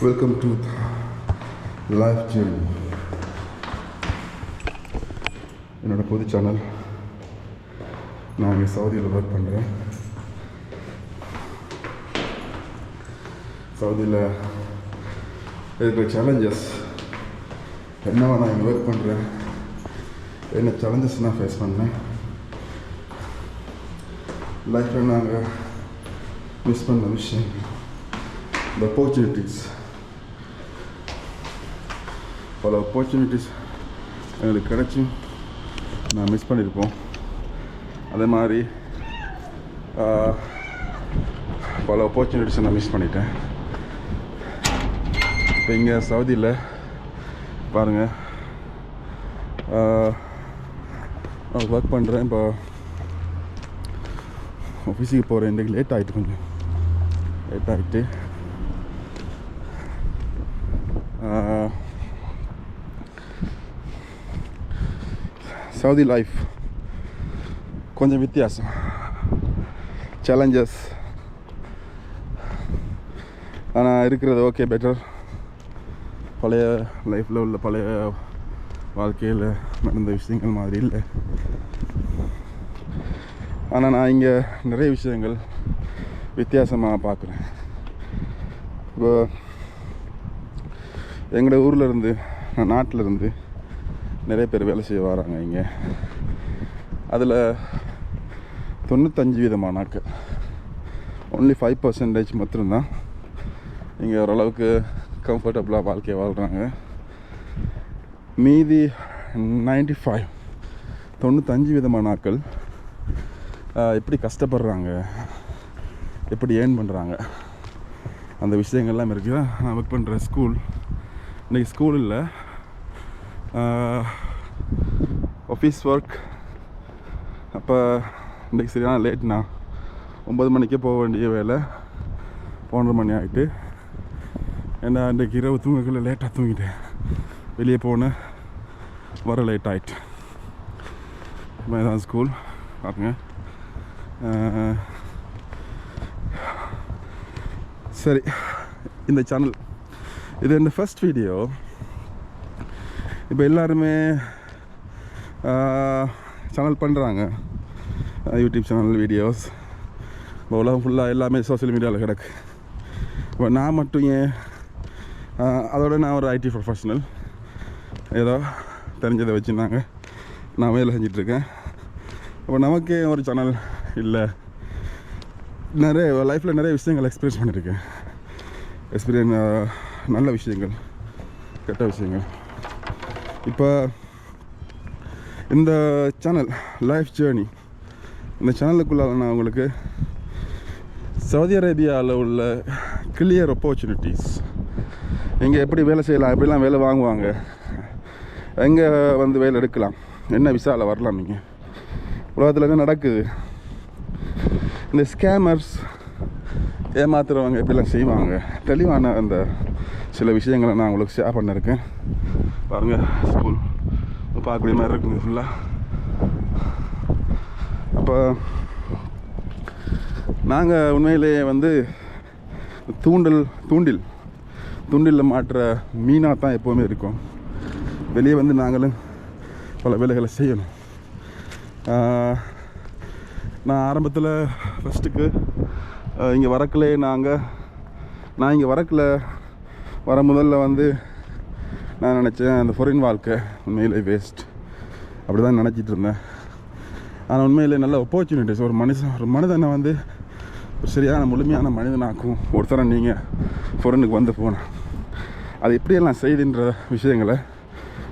Welcome to Life Journey. என்னோட புது channel. நான் இங்கே சவுதியில் ஒர்க் பண்ணுறேன். சவுதியில் இருக்கிற சேலஞ்சஸ் என்னவா நான் இங்கே ஒர்க் பண்ணுறேன், என்ன சேலஞ்சஸ் நான் ஃபேஸ் பண்ணேன், லைஃப்பில் நாங்கள் மிஸ் பண்ண விஷயம், the opportunities, பல ஆப்பர்ச்சுனிட்டிஸ் எங்களுக்கு கிடைச்சும் நான் மிஸ் பண்ணியிருப்போம். அதே மாதிரி பல ஆப்பர்ச்சுனிட்டிஸை நான் மிஸ் பண்ணிட்டேன். இப்போ இங்கே சவுதியில் பாருங்கள், ஒர்க் பண்ணுறேன். இப்போ ஆஃபீஸுக்கு போகிறேன். இன்றைக்கு லேட் ஆகிட்டு, கொஞ்சம் லேட் ஆகிட்டு. சவுதி லைஃப் கொஞ்சம் வித்தியாசம், சேலஞ்சஸ் ஆனால் இருக்கிறது ஓகே, பெட்டர். பழைய லைஃப்பில் உள்ள பழைய வாழ்க்கையில் நடந்த விஷயங்கள் மாதிரி இல்லை. ஆனால் நான் இங்கே நிறைய விஷயங்கள் வித்தியாசமாக பார்க்குறேன். இப்போ எங்களோட ஊரில் இருந்து, நாட்டில் இருந்து நிறைய பேர் வேலை செய்ய வராங்க இங்கே. அதில் 95% ஆட்கள், ஒன்லி 5% மட்டும்தான் இங்கே ஓரளவுக்கு கம்ஃபர்டபுளாக வாழ்க்கையை வாழ்கிறாங்க. மீதி 95% ஆட்கள் எப்படி கஷ்டப்படுறாங்க, எப்படி ஏர்ன் பண்ணுறாங்க, அந்த விஷயங்கள்லாம் இருக்குது. நான் ஒர்க் பண்ணுற ஸ்கூல் இன்றைக்கி ஸ்கூல் இல்லை, ஆஃபீஸ் ஒர்க். அப்போ இன்றைக்கி சரியான லேட்னா, 9 மணிக்கே போக வேண்டிய வேலை 11 மணி ஆகிட்டு. ஏன்னா இன்றைக்கி இரவு தூங்கக்குள்ள லேட்டாக தூங்கிட்டேன், வெளியே போனேன், வர லேட் ஆகிட்டு. இதுதான் ஸ்கூல் பாருங்க. சரி, இந்த சேனல் இது இந்த ஃபர்ஸ்ட் வீடியோ. இப்போ எல்லாருமே சேனல் பண்ணுறாங்க, யூடியூப் சேனல், வீடியோஸ். இப்போ உலகம் ஃபுல்லாக எல்லாமே சோசியல் மீடியாவில் கிடக்கு. இப்போ நான் மட்டும் ஏன், அதோட நான் ஒரு ஐடி ப்ரொஃபஷ்னல், ஏதோ தெரிஞ்சதை வச்சு நான் வேலை செஞ்சிட்ருக்கேன். இப்போ நமக்கே ஒரு சேனல் இல்லை. நிறைய லைஃப்பில் நிறைய விஷயங்கள் எக்ஸ்பீரியன்ஸ் பண்ணியிருக்கேன். நல்ல விஷயங்கள், கெட்ட விஷயங்கள். இப்போ இந்த சேனல் லைஃப் ஜேர்னி, இந்த சேனலுக்குள்ளால நான் உங்களுக்கு சவுதி அரேபியாவில் உள்ள கிளியர் ஆப்பர்ச்சுனிட்டிஸ், இங்கே எப்படி வேலை செய்யலாம், எப்படிலாம் வேலை வாங்குவாங்க, எங்கே வந்து வேலை எடுக்கலாம், என்ன விசாவில் வரலாம், நீங்கள் உலகத்தில் என்ன நடக்குது, இந்த ஸ்கேமர்ஸ் ஏமாத்துறவங்க எப்படிலாம் செய்வாங்க, தெளிவான அந்த சில விஷயங்களை நான் உங்களுக்கு ஷேர் பண்ணியிருக்கேன். பாருங்கள், ஸ்கூல் பார்க்கக்கூடிய மாதிரி இருக்குங்க ஃபுல்லாக. அப்போ நாங்கள் உண்மையிலேயே வந்து தூண்டில் மாட்டுற மீனாக தான் எப்போவுமே இருக்கும். வெளியே வந்து நாங்களும் பல வேலைகளை செய்யணும். நான் ஆரம்பத்தில் ஃபஸ்ட்டுக்கு இங்கே வரக்கலே நான் இங்கே வர முதல்ல வந்து நான் நினச்சேன் அந்த ஃபாரின் வாழ்க்கை உண்மையிலே வேஸ்ட், அப்படி தான் நினச்சிட்டு இருந்தேன். ஆனால் உண்மையிலே நல்ல ஆப்பர்ச்சுனிட்டிஸ், ஒரு மனிதனை வந்து ஒரு சரியான முழுமையான மனிதனாக்கும் ஒருத்தரை நீங்கள் ஃபாரினுக்கு வந்து போனேன். அது எப்படியெல்லாம் செய்துன்ற விஷயங்களை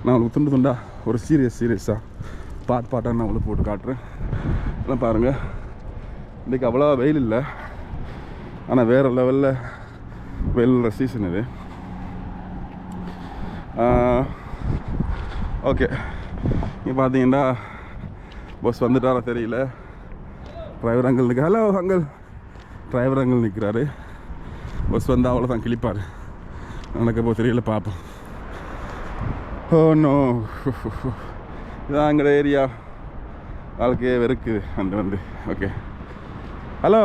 நான் உங்களுக்கு துண்டாக ஒரு சீரியஸாக பாட்டாக நான் உங்களுக்கு போட்டு காட்டுறேன். எல்லாம் பாருங்கள், இன்றைக்கி அவ்வளோ வெயில் இல்லை, ஆனால் வேறு லெவலில் வெயிலுள்ள சீசன் இது. ஓகே, இங்கே பார்த்தீங்கன்னா பஸ் வந்துட்டாரா தெரியல. டிரைவர் அங்கிள் நிற்க, ஹலோ அங்கிள், டிரைவர் அங்கிள் நிற்கிறாரு. பஸ் வந்தால் அவ்வளோதான் கிளிப்பார், நடக்கப்போ தெரியல, பார்ப்போம். ஓ நோ, இதான் எங்களோட ஏரியா. வாழ்க்கையே வெறுக்குது வந்து. Okay, hello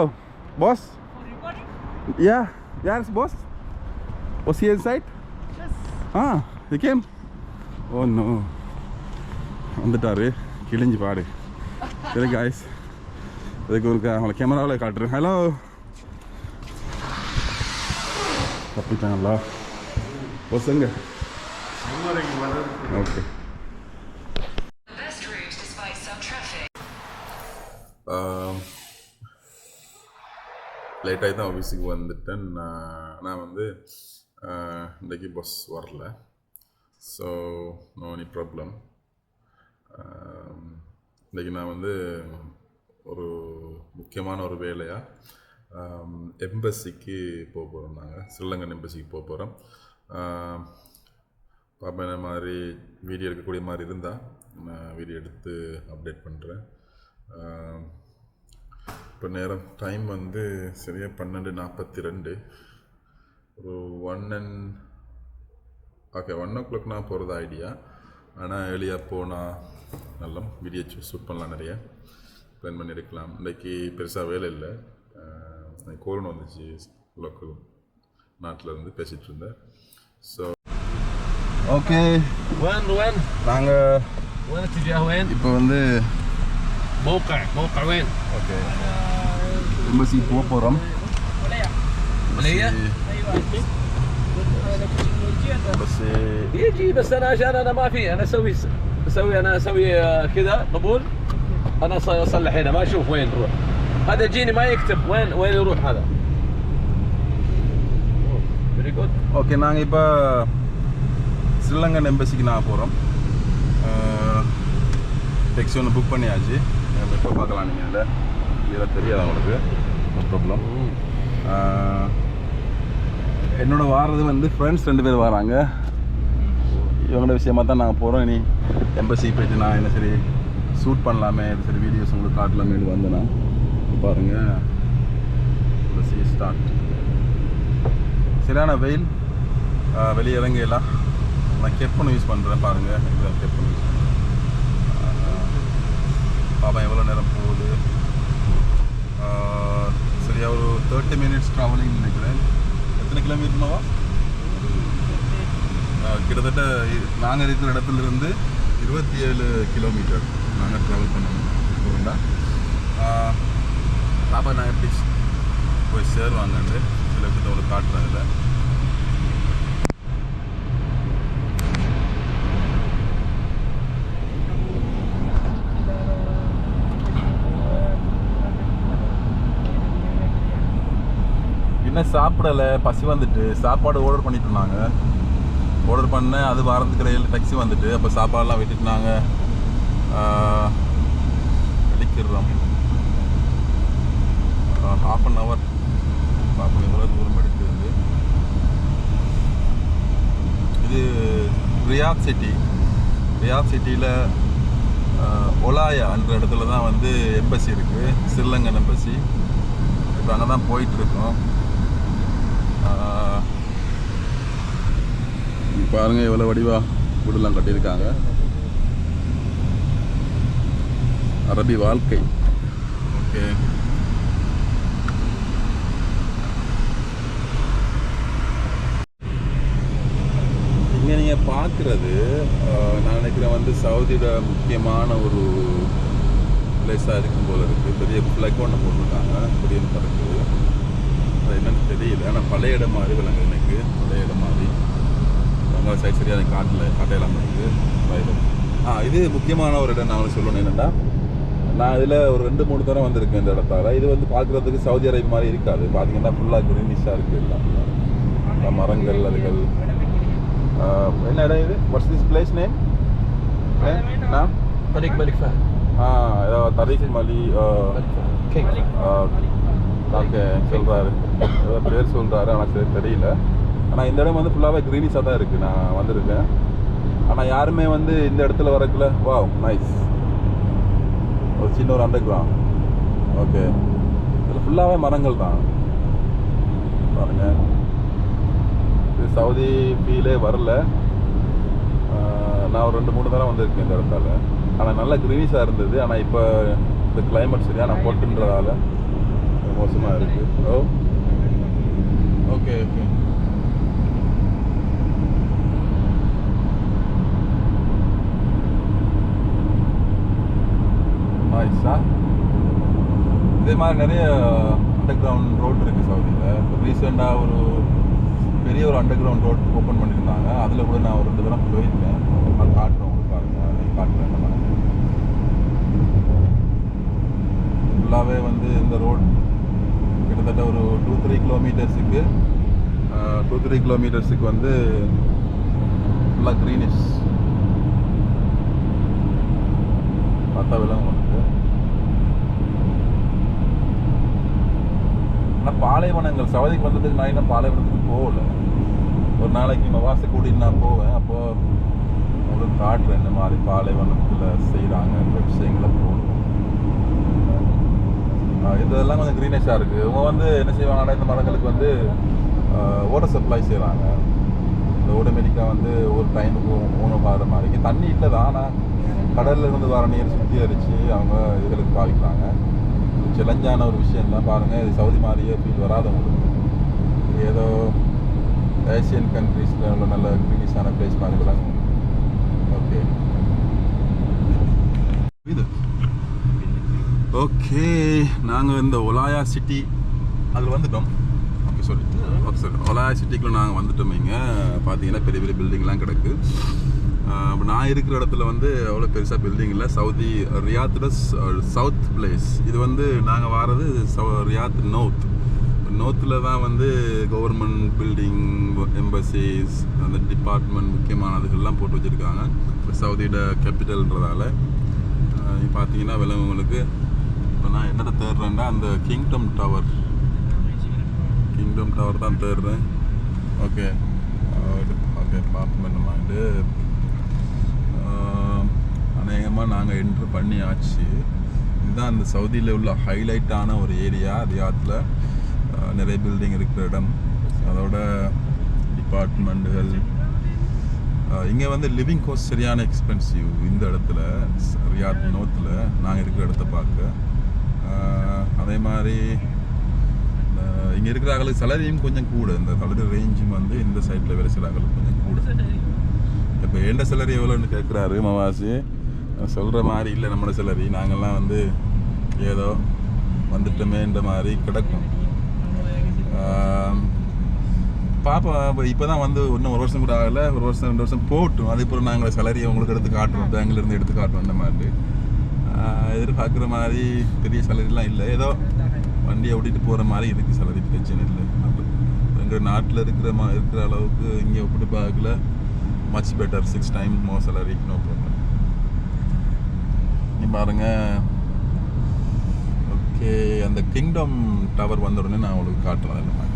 boss. யா, யார் boss? Was he inside? Yes. He came? Oh no. வந்துட்டாரு கிழிஞ்சு பாடு. சரி guys, இதுக்கு ஒரு அவங்கள கேமராவில் காட்டுறேன். ஹலோ தப்பிட்டாங்களா பசங்க? ஓகே. லேட்டாகி தான் ஆஃபீஸுக்கு வந்துட்டேன். நான் வந்து இன்றைக்கி பஸ் வரல. So no any problem. இன்றைக்கி நான் வந்து ஒரு முக்கியமான ஒரு வேலையாக எம்பசிக்கு போக போகிறோம். நாங்கள் ஸ்ரீலங்கன் எம்பசிக்கு போக போகிறோம். பாப்பா என்ன மாதிரி வீடியோ எடுக்கக்கூடிய மாதிரி இருந்தால் நான் வீடியோ எடுத்து அப்டேட் பண்ணுறேன். இப்போ நேரம் டைம் வந்து சரியாக 12:42. ஒரு 1 o'clock நான் போகிறது ஐடியா. ஆனால் ஏர்லியாக போனால் நல்லா வீடியோ ஷூட் பண்ணலாம், நிறைய பிளான் பண்ணியிருக்கலாம். இன்றைக்கி பெருசாக வேலை இல்லை. கோரோனா வந்துச்சு, லோக்கல் நாட்டில் இருந்து பேசிகிட்டு இருந்தேன். ஸோ ஓகே, நாங்கள் இப்போ வந்து موقع وين؟ اوكي எம்பசி போக போகிறோம். بس يجي بس انا عشان انا ما في انا اسوي كذا قبول. انا اصلح هنا ما اشوف وين نروح. هذا يجيني ما يكتب وين يروح هذا. فيري جود. ஓகே, நாங்கள் இப்போ ஸ்ரீலங்கன் எம்பசிக்கு நான் போகிறோம். டெக்ஸி ஒன்று புக் பண்ணியாச்சு. எப்போ பார்க்கலாம் நீங்கள் அதில் இதெல்லாம் தெரியாது அவங்களுக்கு. No problem. என்னோட வாரது வந்து ஃப்ரெண்ட்ஸ் 2 பேர் வராங்க. இவங்களோட விஷயமாக தான் நாங்கள் போகிறோம். இனி எம்பசி போய்ட்டு நான் என்ன சரி ஷூட் பண்ணலாமே, சரி வீடியோஸ் உங்களுக்கு காட்டலாமே வந்தேன்னா பாருங்கள். Embassy start. சரியான வெயில், வெளியே இறங்கலாம். நான் கெப்பன் யூஸ் பண்ணுறேன் பாருங்கள். கெப்பன் யூஸ் பண்ணுறேன். பாப்பா எவ்வளோ நேரம் போகுது? சரியா ஒரு 30 minutes ட்ராவலிங் நினைக்கிறேன். எத்தனை கிலோமீட்டர்னாவா? கிட்டத்தட்ட நாங்கள் இருக்கிற இடத்துலேருந்து 27 கிலோமீட்டர் நாங்கள் ட்ராவல் பண்ணணும். இப்போ வேண்டாம் பாப்பா நான் எப்படி போய் சேருவாங்கன்னு சில விஷயத்தை அவ்வளோ காட்டுறேன். இதில் இன்னும் சாப்பிடலை, பசி வந்துட்டு சாப்பாடு ஆர்டர் பண்ணிட்டு இருந்தாங்க. ஆர்டர் பண்ணேன், அது வாரத்துக்கு இடையில் டாக்ஸி வந்துட்டு அப்போ சாப்பாடெல்லாம் விட்டுட்டு நாங்கள் வெளிக்கிறோம். 1/2 hour பாப்பா எவ்வளோ தூரம் எடுக்குது. இது ரியாத் சிட்டியில் ஒலாயான்ற இடத்துல தான் வந்து எம்பசி இருக்குது, ஸ்ரீலங்கன் எம்பசி. இப்போ அங்கே தான் போயிட்டுருக்கோம். பாருங்க எவ்வளோ வடிவா வீடெல்லாம் கட்டியிருக்காங்க. அரபி வாழ்க்கை. ஓகே, இங்கே நீங்கள் பார்க்குறது நான் நினைக்கிறேன் வந்து சவுதியோட முக்கியமான ஒரு பிளேஸாக இருக்கும் போல இருக்குது. பெரிய ஃப்ளக் ஒன்று போட்டிருக்காங்க, குடியன் பறக்குது. அது என்னன்னு தெரியல, ஆனால் பழைய இடம் மாதிரி விளங்கு எனக்கு. பழைய இடம் மாதிரி அவங்க சைட் சரியாக காட்டையெல்லாம் இருக்குது. இது முக்கியமான ஒரு இடம். நான் அவங்களுக்கு சொல்லணும் என்னென்னா, நான் இதில் ஒரு 2-3 தரம் வந்திருக்கேன் இந்த இடத்தால். இது வந்து பார்க்குறதுக்கு சவுதி அரேபியா மாதிரி இருக்காது. பார்த்தீங்கன்னா ஃபுல்லாக க்ரீனிஷாக இருக்குது. எல்லாம் மரங்கள், அதுகள். என்ன இடம் இது? What's this place name? Tariq Malik Fahad. ஏதோ தரீக் மலி ஓகே சொல்கிறாரு, ஏதோ பேர் சொல்கிறாரு, ஆனால் சரி தெரியல. ஆனால் இந்த இடம் வந்து ஃபுல்லாகவே க்ரீனிஷாக தான் இருக்குது. நான் வந்திருக்கேன், ஆனால் யாருமே வந்து இந்த இடத்துல வரக்குள்ள. Wow nice. ஒரு சின்ன ஒரு அண்டர் கிரவுண்ட். ஓகே, இதில் ஃபுல்லாகவே மரங்கள் தான் பாருங்க. இது சவுதி ஃபீலே வரல. நான் ஒரு 2-3 தடவை வந்திருக்கேன் இந்த இடத்தால. ஆனால் நல்லா க்ரீனிஷாக இருந்தது. ஆனால் இப்போ இந்த கிளைமேட் சரியாக நான் போட்டுன்றதால மோசமாக இருக்குது. ஓ ஓகே ஓகே நைஸாக. இதே மாதிரி நிறைய அண்டர் கிரவுண்ட் ரோட் இருக்குது சவுதியில். ரீசெண்டாக ஒரு பெரிய ஒரு அண்டர் கிரவுண்ட் ரோட் ஓப்பன் பண்ணியிருந்தாங்க. அதில் கூட நான் ஒரு 2 தடவை போயிருக்கேன். அது காட்டுறேன் உங்களுக்கு, பாருங்க. அதை காட்டுறேன். என்ன பண்ணேன் ஃபுல்லாகவே வந்து இந்த ரோட் கிட்டத்தட்ட ஒரு 2-3 கிலோமீட்டர்ஸுக்கு 2-3 கிலோமீட்டர்ஸுக்கு வந்து ஃபுல்லாக க்ரீனிஷ் பார்த்தா விலங்கு வந்துட்டு. ஆனால் பாலைவனங்கள் சவுதிக்கு வந்ததுக்கு நான் இன்னும் பாலைவனத்துக்கு போகல. ஒரு நாளைக்கு மவாசை கூட்டிட்டு நான் போவேன். அப்போது உங்களுக்கு காட்டுறேன் இந்த மாதிரி பாலைவனத்தில் செய்கிறாங்க இந்த விஷயங்களை போடுவோம். இதெல்லாம் கொஞ்சம் க்ரீனிஷாக இருக்குது. இவங்க வந்து என்ன செய்வாங்கன்னா இந்த மரங்களுக்கு வந்து வாட்டர் சப்ளை செய்கிறாங்க. இந்த ஆட்டோமேட்டிக்காக வந்து ஒரு டைமுக்கு ஊனம் ஆகிற மாதிரி. தண்ணி இல்லை தான், ஆனால் கடல்ல இருந்து வர நீர் சுத்திகரித்து அவங்க இதுகளுக்கு பாவிக்கிறாங்க. சேலஞ்சான ஒரு விஷயம் தான். பாருங்கள், இது சவுதி மாதிரியே ஃபீல் வராதவங்களுக்கு. ஏதோ ஏஷியன் கண்ட்ரீஸில் உள்ள நல்ல க்ரீனிஷான பிளேஸ் மாதிரி விடாங்க. ஓகே, இது ஓகே. நாங்கள் இந்த ஒலாயா சிட்டி அதில் வந்துட்டோம். ஓகே, சாரி ஒலாயா சிட்டிக்குள்ளே நாங்கள் வந்துட்டோம். இங்கே பார்த்தீங்கன்னா பெரிய பெரிய பில்டிங்லாம் கிடக்கு. நான் இருக்கிற இடத்துல வந்து அவ்வளோ பெருசாக பில்டிங் இல்லை. சவுதி ரியாத்தோட சவுத் பிளேஸ் இது. வந்து நாங்கள் வாரது ரியாத் நோத்தில் தான் வந்து கவர்மெண்ட் பில்டிங், எம்பசிஸ், அந்த டிபார்ட்மெண்ட் முக்கியமானதுகள்லாம் போட்டு வச்சுருக்காங்க. சவுதியோட கேபிட்டல்ன்றதால பார்த்தீங்கன்னா விலங்குகளுக்கு. இப்போ நான் என்னத்தை தேடுறேன்னா அந்த கிங்டம் டவர் தான் தேடுறேன். ஓகே ஓகே, பார்ப்போம். மைண்டு அநேகமாக நாங்கள் என்ட்ரு பண்ணியாச்சு. இதுதான் அந்த சவுதியில் உள்ள ஹைலைட்டான ஒரு ஏரியா. ரியாத்தில் நிறைய பில்டிங் இருக்கிற இடம், அதோட டிபார்ட்மெண்ட்டுகள். இங்கே வந்து லிவிங் காஸ்ட் சரியான எக்ஸ்பென்சிவ் இந்த இடத்துல, ரியாத் நோத்தில் நாங்கள் இருக்கிற இடத்த பார்க்க. அதே மாதிரி இங்கே இருக்கிற ஆளுக்கு சேலரியும் கொஞ்சம் கூட. இந்த சேலரி ரேஞ்சும் வந்து இந்த சைடில் வேலை செய்கிற ஆளுக்கு கொஞ்சம் கூட. இப்போ எந்த சேலரி எவ்வளோன்னு கேட்குறாரு மவாசி. சொல்கிற மாதிரி இல்லை நம்மளோட சேலரி. நாங்கள்லாம் வந்து ஏதோ வந்துட்டோமேன்ற மாதிரி கிடக்கும். பாப்பா இப்போ தான் வந்து இன்னும் 1 வருஷம் கூட ஆகலை. 1 வருஷம் 2 வருஷம் போட்டும். அதுக்கப்புறம் நாங்கள் சேலரியை உங்களுக்கு எடுத்து காட்டுறோம், பேங்க்லேருந்து எடுத்து காட்டுறோம். இந்த மாதிரி எதிர்பார்க்குற மாதிரி பெரிய சேலரிலாம் இல்லை. ஏதோ வண்டியை ஓட்டிகிட்டு போகிற மாதிரி இருக்குது. சேலரி பிரச்சனை இல்லை. அப்போ எங்கள் நாட்டில் இருக்கிற அளவுக்கு இங்கே ஒப்பிட்டு பார்க்கல. Much better, 6 times more salary, no problem. நீ பாருங்க. ஓகே, அந்த கிங்டம் டவர் வந்த உடனே நான் உங்களுக்கு காட்டுறேன். இந்த மாதிரி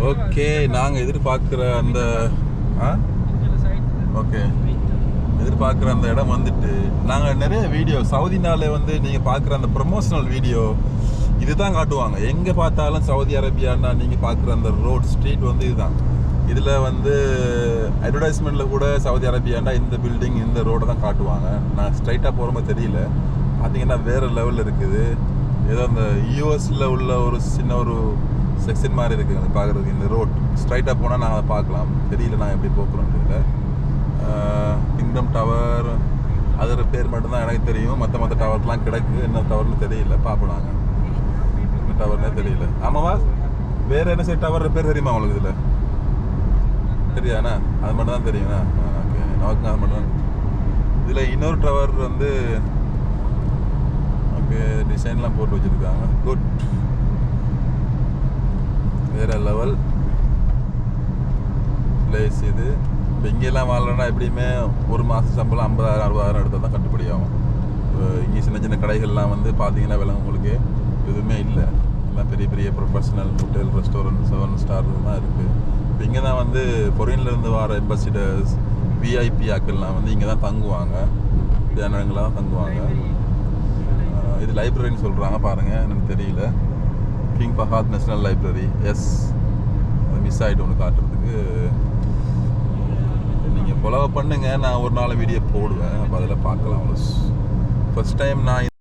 ஓகே, நாங்கள் எதிர்பார்க்குற அந்த ஓகே எதிர்பார்க்குற அந்த இடம் வந்துட்டு. நாங்கள் நிறைய வீடியோ சவுதினாலே வந்து நீங்கள் பார்க்குற அந்த ப்ரொமோஷனல் வீடியோ இதுதான் காட்டுவாங்க. எங்கே பார்த்தாலும் சவுதி அரேபியானா நீங்கள் பார்க்குற அந்த ரோட் ஸ்ட்ரீட் வந்து இதுதான். இதில் வந்து அட்வர்டைஸ்மெண்ட்டில் கூட சவுதி அரேபியாண்டா இந்த பில்டிங், இந்த ரோடை தான் காட்டுவாங்க. நான் ஸ்ட்ரைட்டாக போகிற தெரியல. பார்த்தீங்கன்னா வேறு லெவலில் இருக்குது. ஏதோ அந்த யூஎஸில் உள்ள ஒரு சின்ன ஒரு செக்ஷன் மாதிரி இருக்குது எனக்கு பார்க்குறதுக்கு. இந்த ரோட் ஸ்ட்ரைட்டாக போனால் நான் அதை பார்க்கலாம். தெரியல நான் எப்படி போக்குறோன்னு தெரியல. கிங்டம் டவர் அதோட பேர் மட்டும்தான் எனக்கு தெரியும். மற்ற டவர்லாம் கிடக்கு. என்ன டவர்னு தெரியல. பார்ப்போம் நாங்கள். என்ன டவர்னே தெரியல. ஆமாவா, வேறு என்ன சரி டவர் பேர் தெரியுமா உங்களுக்கு? இதில் தெரியாண்ணா? அது மட்டும் தான் தெரியுண்ணா. ஓகே, நமக்கு அது மட்டும் தான். இதில் இன்னொரு டவர் வந்து ஓகே டிசைன்லாம் போட்டு வச்சுருக்காங்க. குட், வேறு லெவல் பிளேஸ் இது. இப்போ இங்கெல்லாம் வாழ்றோன்னா எப்படியுமே ஒரு மாதம் சம்பளம் 50,000-60,000 எடுத்தால் தான் கட்டுப்படி ஆகும். இங்கே சின்ன சின்ன கடைகள்லாம் வந்து பார்த்தீங்கன்னா விலங்கு உங்களுக்கு எதுவுமே இல்லை. எல்லாம் பெரிய பெரிய ப்ரொஃபஷனல் ஹோட்டல், ரெஸ்டாரண்ட், 7 ஸ்டார் தான் இருக்குது. இப்போ இங்கே தான் வந்து ஃபாரின்லேருந்து வர எம்பசிடர்ஸ், விஐபி ஆக்கள்லாம் வந்து இங்கே தான் தங்குவாங்க. தியானங்களாக தங்குவாங்க. இது லைப்ரரின்னு சொல்கிறாங்க. பாருங்கள், எனக்கு தெரியல. King Fahad National Library. Yes, அது மிஸ் ஆகிட்டு ஒன்று காட்டுறதுக்கு. நீங்கள் ஃபாலோ பண்ணுங்கள். நான் ஒரு நாள் வீடியோ போடுவேன். அப்போ அதில் பார்க்கலாம். ஃபஸ்ட் டைம் நான்